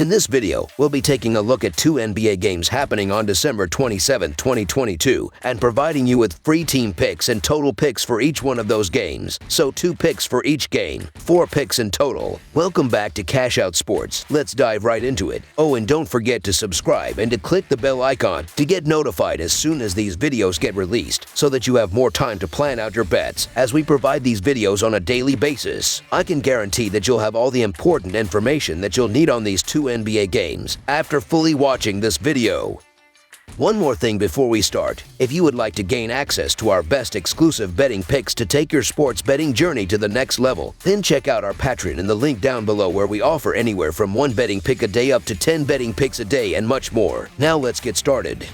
In this video, we'll be taking a look at 2 NBA games happening on December 27, 2022, and providing you with free team picks and total picks for each one of those games. So 2 picks for each game, 4 picks in total. Welcome back to Cash Out Sports. Let's dive right into it. Oh, and don't forget to subscribe and to click the bell icon to get notified as soon as these videos get released, so that you have more time to plan out your bets as we provide these videos on a daily basis. I can guarantee that you'll have all the important information that you'll need on these 2 NBA games after fully watching this video. One more thing before we start. If you would like to gain access to our best exclusive betting picks to take your sports betting journey to the next level, then check out our Patreon in the link down below, where we offer anywhere from 1 betting pick a day up to 10 betting picks a day and much more. Now let's get started.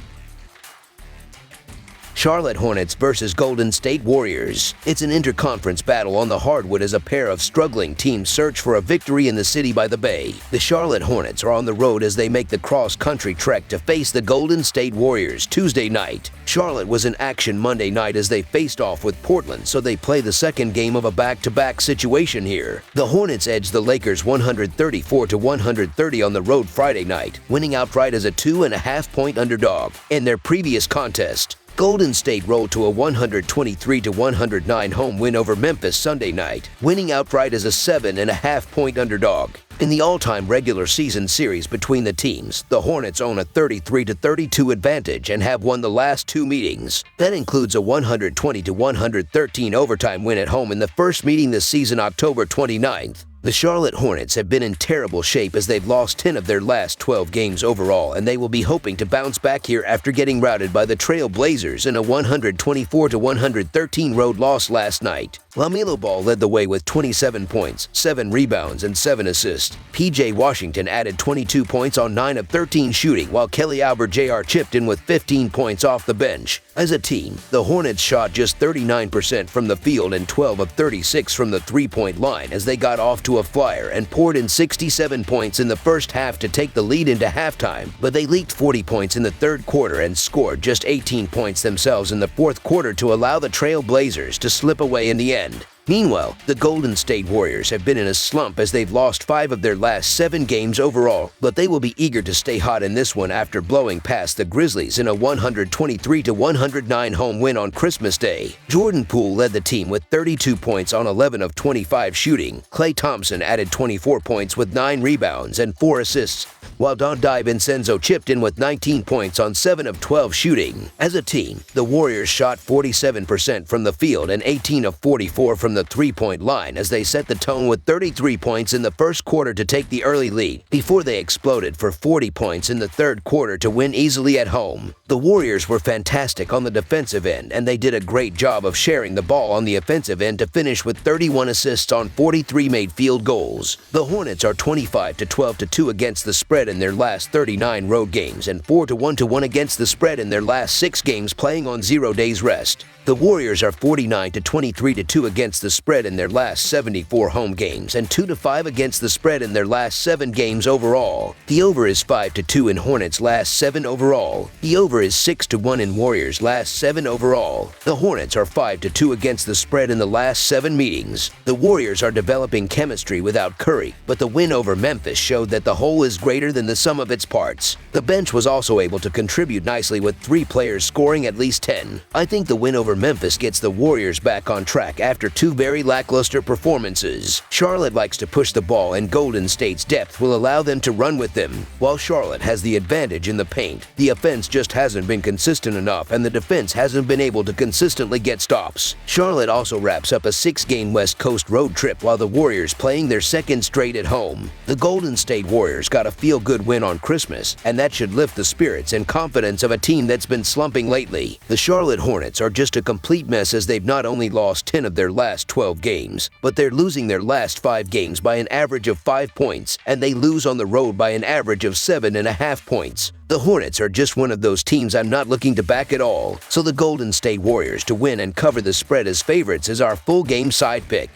Charlotte Hornets versus Golden State Warriors. It's an interconference battle on the hardwood as a pair of struggling teams search for a victory in the city by the bay. The Charlotte Hornets are on the road as they make the cross-country trek to face the Golden State Warriors Tuesday night. Charlotte was in action Monday night as they faced off with Portland, so they play the second game of a back-to-back situation here. The Hornets edged the Lakers 134-130 on the road Friday night, winning outright as a 2.5-point underdog. In their previous contest, Golden State rolled to a 123-109 home win over Memphis Sunday night, winning outright as a 7.5-point underdog. In the all-time regular season series between the teams, the Hornets own a 33-32 advantage and have won the last 2 meetings. That includes a 120-113 overtime win at home in the first meeting this season, October 29th. The Charlotte Hornets have been in terrible shape as they've lost 10 of their last 12 games overall, and they will be hoping to bounce back here after getting routed by the Trail Blazers in a 124-113 road loss last night. LaMelo Ball led the way with 27 points, 7 rebounds, and 7 assists. P.J. Washington added 22 points on 9 of 13 shooting, while Kelly Oubre Jr. chipped in with 15 points off the bench. As a team, the Hornets shot just 39% from the field and 12 of 36 from the three-point line as they got off to a flyer and poured in 67 points in the first half to take the lead into halftime, but they leaked 40 points in the third quarter and scored just 18 points themselves in the fourth quarter to allow the Trail Blazers to slip away in the end. Meanwhile, the Golden State Warriors have been in a slump as they've lost 5 of their last 7 games overall, but they will be eager to stay hot in this one after blowing past the Grizzlies in a 123-109 home win on Christmas Day. Jordan Poole led the team with 32 points on 11 of 25 shooting. Klay Thompson added 24 points with 9 rebounds and 4 assists, while Donte DiVincenzo chipped in with 19 points on 7 of 12 shooting. As a team, the Warriors shot 47% from the field and 18 of 44 from the three-point line as they set the tone with 33 points in the first quarter to take the early lead, before they exploded for 40 points in the third quarter to win easily at home. The Warriors were fantastic on the defensive end, and they did a great job of sharing the ball on the offensive end to finish with 31 assists on 43 made field goals. The Hornets are 25-12-2 against the spread in their last 39 road games and 4-1-1 against the spread in their last 6 games playing on 0 days rest. The Warriors are 49-23-2 against the spread in their last 74 home games and 2-5 against the spread in their last 7 games overall. The over is 5-2 in Hornets' last 7 overall. The over is 6-1 in Warriors' last 7 overall. The Hornets are 5-2 against the spread in the last 7 meetings. The Warriors are developing chemistry without Curry, but the win over Memphis showed that the whole is greater than the sum of its parts. The bench was also able to contribute nicely with 3 players scoring at least 10. I think the win over Memphis gets the Warriors back on track after 2 very lackluster performances. Charlotte likes to push the ball, and Golden State's depth will allow them to run with them. While Charlotte has the advantage in the paint, the offense just hasn't been consistent enough, and the defense hasn't been able to consistently get stops. Charlotte also wraps up a 6-game West Coast road trip, while the Warriors playing their second straight at home. The Golden State Warriors got a feel-good win on Christmas, and that should lift the spirits and confidence of a team that's been slumping lately. The Charlotte Hornets are just a complete mess as they've not only lost 10 of their last 12 games, but they're losing their last 5 games by an average of 5 points, and they lose on the road by an average of 7.5 points. The Hornets are just one of those teams I'm not looking to back at all, so the Golden State Warriors to win and cover the spread as favorites is our full game side pick.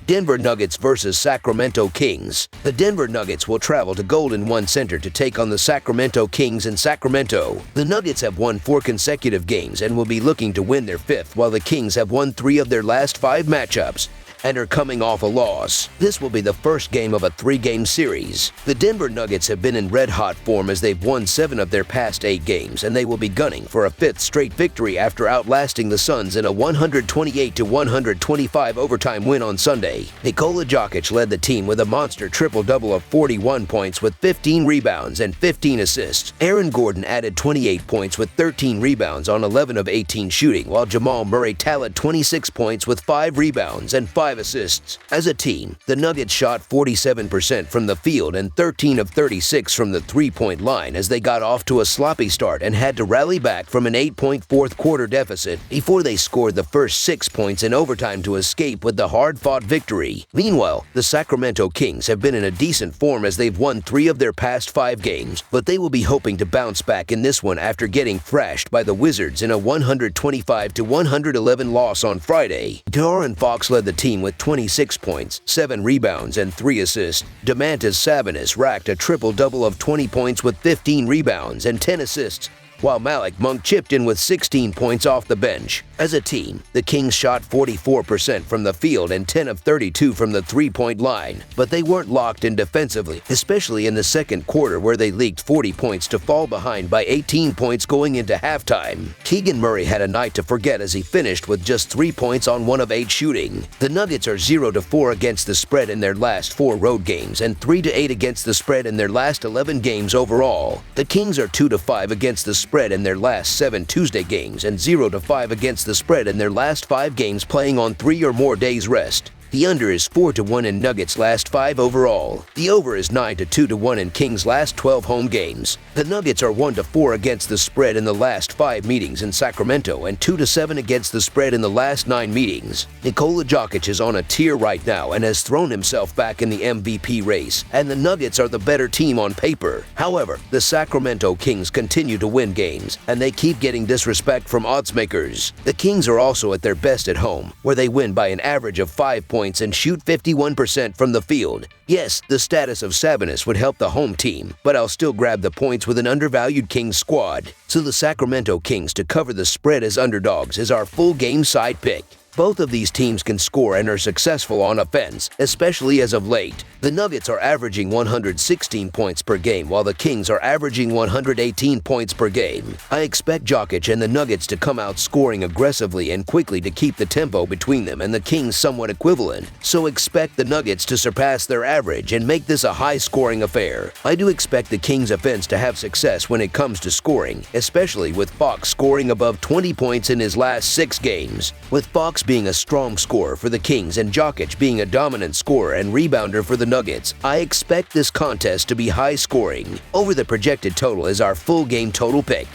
Denver Nuggets versus Sacramento Kings. The Denver Nuggets will travel to Golden One Center to take on the Sacramento Kings in Sacramento. The Nuggets have won 4 consecutive games and will be looking to win their 5th, while the Kings have won 3 of their last 5 matchups. and are coming off a loss. This will be the first game of a 3-game series. The Denver Nuggets have been in red-hot form as they've won 7 of their past 8 games, and they will be gunning for a 5th straight victory after outlasting the Suns in a 128-125 overtime win on Sunday. Nikola Jokic led the team with a monster triple-double of 41 points with 15 rebounds and 15 assists. Aaron Gordon added 28 points with 13 rebounds on 11 of 18 shooting, while Jamal Murray tallied 26 points with 5 rebounds and 5 assists. As a team, the Nuggets shot 47% from the field and 13 of 36 from the three-point line as they got off to a sloppy start and had to rally back from an 8-point fourth-quarter deficit before they scored the first 6 points in overtime to escape with the hard-fought victory. Meanwhile, the Sacramento Kings have been in a decent form as they've won 3 of their past 5 games, but they will be hoping to bounce back in this one after getting thrashed by the Wizards in a 125-111 loss on Friday. De'Aaron Fox led the team with 26 points, 7 rebounds, and 3 assists. Domantas Sabonis racked a triple-double of 20 points with 15 rebounds and 10 assists, while Malik Monk chipped in with 16 points off the bench. As a team, the Kings shot 44% from the field and 10 of 32 from the three-point line, but they weren't locked in defensively, especially in the second quarter where they leaked 40 points to fall behind by 18 points going into halftime. Keegan Murray had a night to forget as he finished with just 3 points on 1 of 8 shooting. The Nuggets are 0-4 against the spread in their last 4 road games and 3-8 against the spread in their last 11 games overall. The Kings are 2-5 against the spread in their last 7 Tuesday games and 0-5 against the spread in their last 5 games playing on 3 or more days rest. The under is 4-1 in Nuggets' last 5 overall. The over is 9-2-1 in Kings' last 12 home games. The Nuggets are 1-4 against the spread in the last 5 meetings in Sacramento and 2-7 against the spread in the last 9 meetings. Nikola Jokic is on a tear right now and has thrown himself back in the MVP race, and the Nuggets are the better team on paper. However, the Sacramento Kings continue to win games, and they keep getting disrespect from oddsmakers. The Kings are also at their best at home, where they win by an average of 5 points and shoot 51% from the field. Yes, the status of Sabonis would help the home team, but I'll still grab the points with an undervalued Kings squad. So the Sacramento Kings to cover the spread as underdogs is our full game side pick. Both of these teams can score and are successful on offense, especially as of late. The Nuggets are averaging 116 points per game, while the Kings are averaging 118 points per game. I expect Jokic and the Nuggets to come out scoring aggressively and quickly to keep the tempo between them and the Kings somewhat equivalent, so expect the Nuggets to surpass their average and make this a high-scoring affair. I do expect the Kings offense to have success when it comes to scoring, especially with Fox scoring above 20 points in his last 6 games. With Fox being a strong scorer for the Kings and Jokic being a dominant scorer and rebounder for the Nuggets, I expect this contest to be high-scoring. Over the projected total is our full game total pick.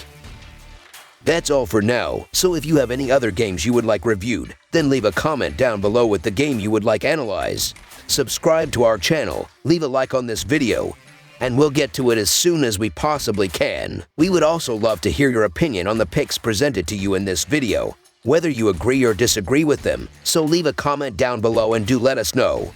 That's all for now, so if you have any other games you would like reviewed, then leave a comment down below with the game you would like analyzed. Subscribe to our channel, leave a like on this video, and we'll get to it as soon as we possibly can. We would also love to hear your opinion on the picks presented to you in this video, whether you agree or disagree with them, so leave a comment down below and do let us know.